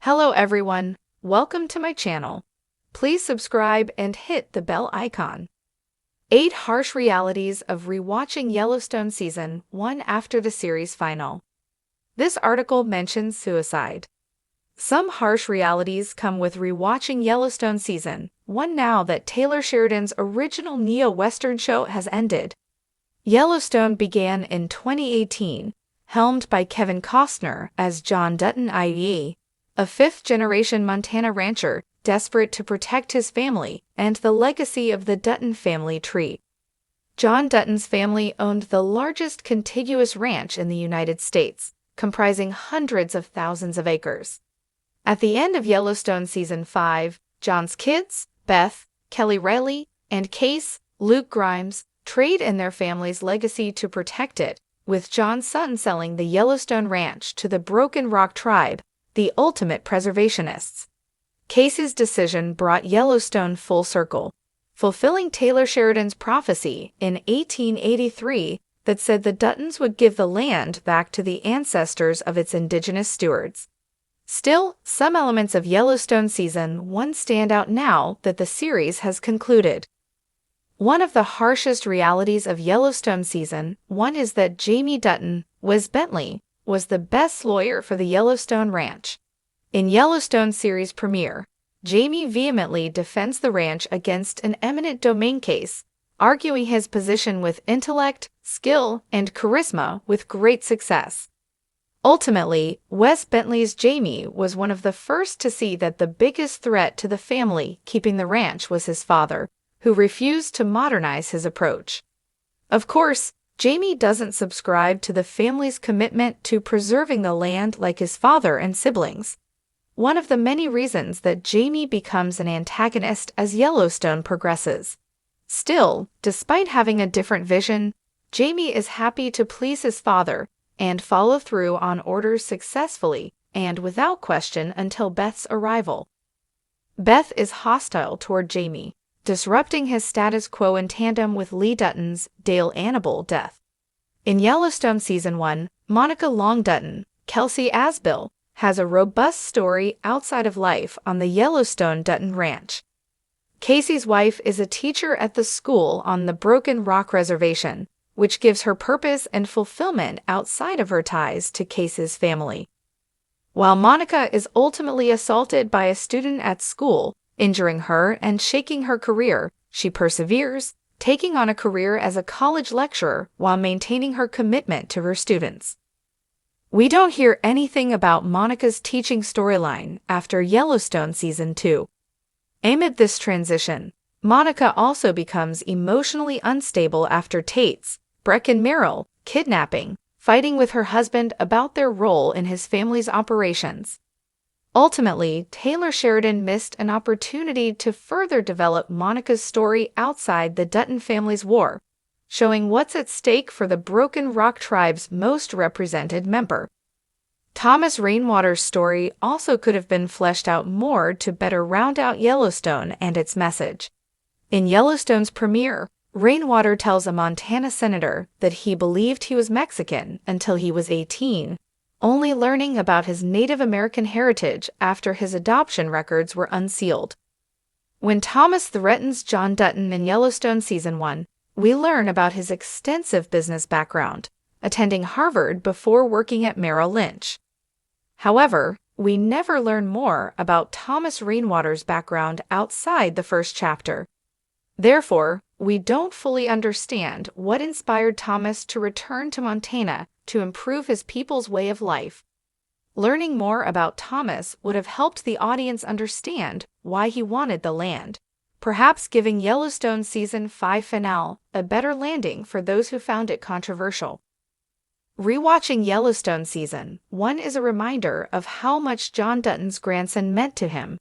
Hello everyone, welcome to my channel. Please subscribe and hit the bell icon. 8 Harsh Realities of Rewatching Yellowstone Season 1 After the Series Final. This article mentions suicide. Some harsh realities come with rewatching Yellowstone Season 1 now that Taylor Sheridan's original neo-Western show has ended. Yellowstone began in 2018, helmed by Kevin Costner as John Dutton IE, a fifth-generation Montana rancher desperate to protect his family and the legacy of the Dutton family tree. John Dutton's family owned the largest contiguous ranch in the United States, comprising hundreds of thousands of acres. At the end of Yellowstone Season 5, John's kids, Beth, Kelly Riley, and Case, Luke Grimes, trade in their family's legacy to protect it, with John's son selling the Yellowstone Ranch to the Broken Rock tribe, the ultimate preservationists. Case's decision brought Yellowstone full circle, fulfilling Taylor Sheridan's prophecy in 1883 that said the Duttons would give the land back to the ancestors of its indigenous stewards. Still, some elements of Yellowstone Season 1 stand out now that the series has concluded. One of the harshest realities of Yellowstone Season 1 is that Jamie Dutton, Wes Bentley, was the best lawyer for the Yellowstone Ranch. In Yellowstone series premiere, Jamie vehemently defends the ranch against an eminent domain case, arguing his position with intellect, skill, and charisma with great success. Ultimately, Wes Bentley's Jamie was one of the first to see that the biggest threat to the family keeping the ranch was his father, who refused to modernize his approach. Of course, Jamie doesn't subscribe to the family's commitment to preserving the land like his father and siblings. One of the many reasons that Jamie becomes an antagonist as Yellowstone progresses. Still, despite having a different vision, Jamie is happy to please his father and follow through on orders successfully and without question until Beth's arrival. Beth is hostile toward Jamie, disrupting his status quo in tandem with Lee Dutton's Dale Annabelle death. In Yellowstone Season 1, Monica Long Dutton, Kelsey Asbill, has a robust story outside of life on the Yellowstone Dutton Ranch. Casey's wife is a teacher at the school on the Broken Rock Reservation, which gives her purpose and fulfillment outside of her ties to Casey's family. While Monica is ultimately assaulted by a student at school, injuring her and shaking her career, she perseveres, taking on a career as a college lecturer while maintaining her commitment to her students. We don't hear anything about Monica's teaching storyline after Yellowstone Season 2. Amid this transition, Monica also becomes emotionally unstable after Tate's, Breckin Merrill, kidnapping, fighting with her husband about their role in his family's operations. Ultimately, Taylor Sheridan missed an opportunity to further develop Monica's story outside the Dutton family's war, showing what's at stake for the Broken Rock tribe's most represented member. Thomas Rainwater's story also could have been fleshed out more to better round out Yellowstone and its message. In Yellowstone's premiere, Rainwater tells a Montana senator that he believed he was Mexican until he was 18, only learning about his Native American heritage after his adoption records were unsealed. When Thomas threatens John Dutton in Yellowstone Season 1, we learn about his extensive business background, attending Harvard before working at Merrill Lynch. However, we never learn more about Thomas Rainwater's background outside the first chapter. Therefore, we don't fully understand what inspired Thomas to return to Montana to improve his people's way of life. Learning more about Thomas would have helped the audience understand why he wanted the land, perhaps giving Yellowstone Season 5 finale a better landing for those who found it controversial. Rewatching Yellowstone Season 1 is a reminder of how much John Dutton's grandson meant to him.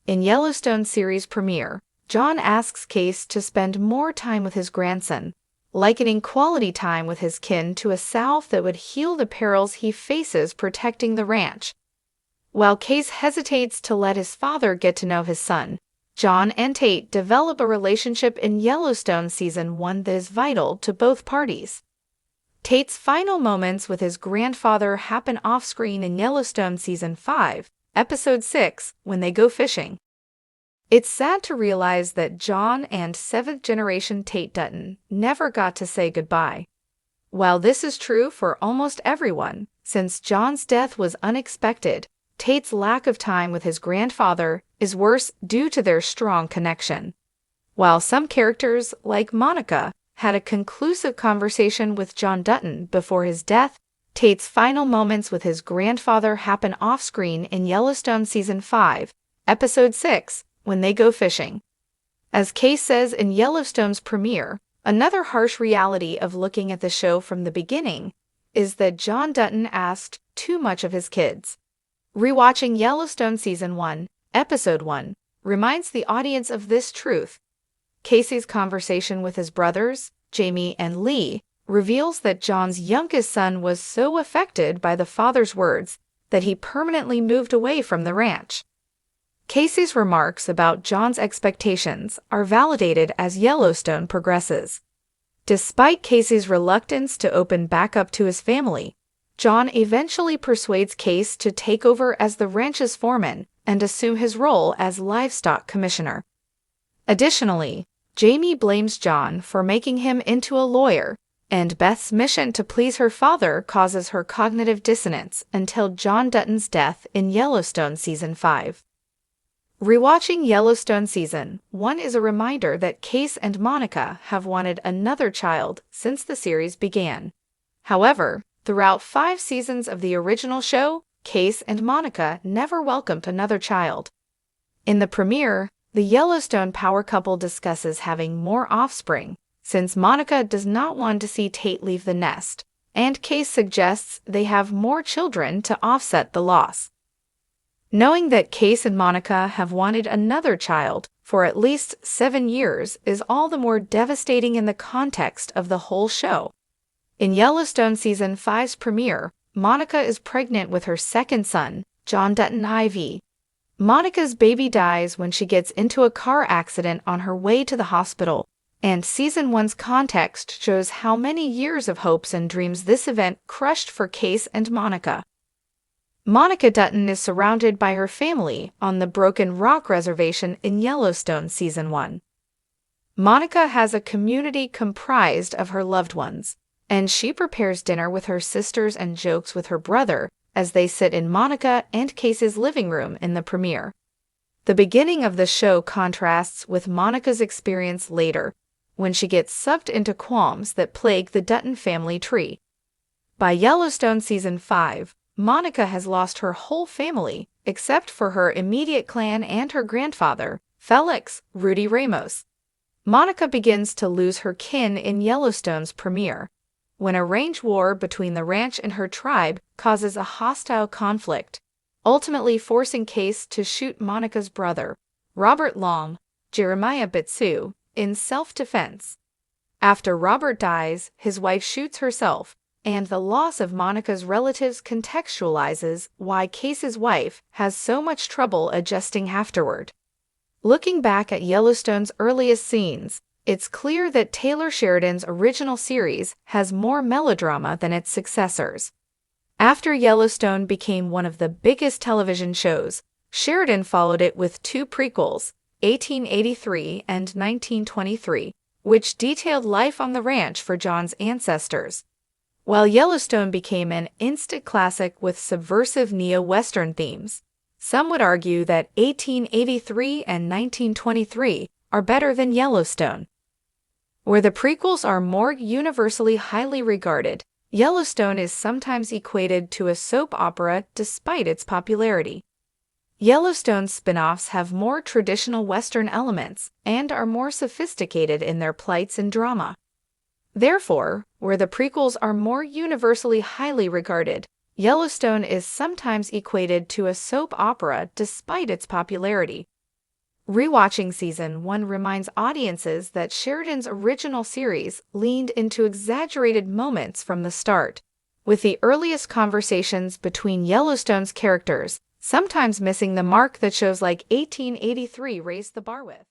In Yellowstone series premiere, John asks Case to spend more time with his grandson, likening quality time with his kin to a salve that would heal the perils he faces protecting the ranch. While Case hesitates to let his father get to know his son, John and Tate develop a relationship in Yellowstone Season 1 that is vital to both parties. Tate's final moments with his grandfather happen off-screen in Yellowstone Season 5, Episode 6, When They Go Fishing. It's sad to realize that John and 7th-generation Tate Dutton never got to say goodbye. While this is true for almost everyone, since John's death was unexpected, Tate's lack of time with his grandfather is worse due to their strong connection. While some characters, like Monica, had a conclusive conversation with John Dutton before his death, Tate's final moments with his grandfather happen off-screen in Yellowstone Season 5, Episode 6, When They Go Fishing. As Case says in Yellowstone's premiere, another harsh reality of looking at the show from the beginning is that John Dutton asked too much of his kids. Rewatching Yellowstone Season 1, Episode 1, reminds the audience of this truth. Casey's conversation with his brothers, Jamie and Lee, reveals that John's youngest son was so affected by the father's words that he permanently moved away from the ranch. Casey's remarks about John's expectations are validated as Yellowstone progresses. Despite Casey's reluctance to open back up to his family, John eventually persuades Case to take over as the ranch's foreman and assume his role as livestock commissioner. Additionally, Jamie blames John for making him into a lawyer, and Beth's mission to please her father causes her cognitive dissonance until John Dutton's death in Yellowstone Season 5. Rewatching Yellowstone Season 1 is a reminder that Case and Monica have wanted another child since the series began. However, throughout 5 seasons of the original show, Case and Monica never welcomed another child. In the premiere, the Yellowstone power couple discusses having more offspring, since Monica does not want to see Tate leave the nest, and Case suggests they have more children to offset the loss. Knowing that Case and Monica have wanted another child for at least 7 years is all the more devastating in the context of the whole show. In Yellowstone Season 5's premiere, Monica is pregnant with her second son, John Dutton IV. Monica's baby dies when she gets into a car accident on her way to the hospital, and Season 1's context shows how many years of hopes and dreams this event crushed for Case and Monica. Monica Dutton is surrounded by her family on the Broken Rock Reservation in Yellowstone Season 1. Monica has a community comprised of her loved ones, and she prepares dinner with her sisters and jokes with her brother as they sit in Monica and Case's living room in the premiere. The beginning of the show contrasts with Monica's experience later, when she gets sucked into qualms that plague the Dutton family tree. By Yellowstone Season 5, Monica has lost her whole family, except for her immediate clan and her grandfather, Felix Rudy Ramos. Monica begins to lose her kin in Yellowstone's premiere, when a range war between the ranch and her tribe causes a hostile conflict, ultimately forcing Case to shoot Monica's brother, Robert Long, Jeremiah Bitsu, in self-defense. After Robert dies, his wife shoots herself, and the loss of Monica's relatives contextualizes why Case's wife has so much trouble adjusting afterward. Looking back at Yellowstone's earliest scenes, it's clear that Taylor Sheridan's original series has more melodrama than its successors. After Yellowstone became one of the biggest television shows, Sheridan followed it with 2 prequels, 1883 and 1923, which detailed life on the ranch for John's ancestors. While Yellowstone became an instant classic with subversive neo-Western themes, some would argue that 1883 and 1923 are better than Yellowstone. Where the prequels are more universally highly regarded, Yellowstone is sometimes equated to a soap opera despite its popularity. Yellowstone spin-offs have more traditional Western elements and are more sophisticated in their plights and drama. Therefore, where the prequels are more universally highly regarded, Yellowstone is sometimes equated to a soap opera despite its popularity. Rewatching Season 1 reminds audiences that Sheridan's original series leaned into exaggerated moments from the start, with the earliest conversations between Yellowstone's characters sometimes missing the mark that shows like 1883 raised the bar with.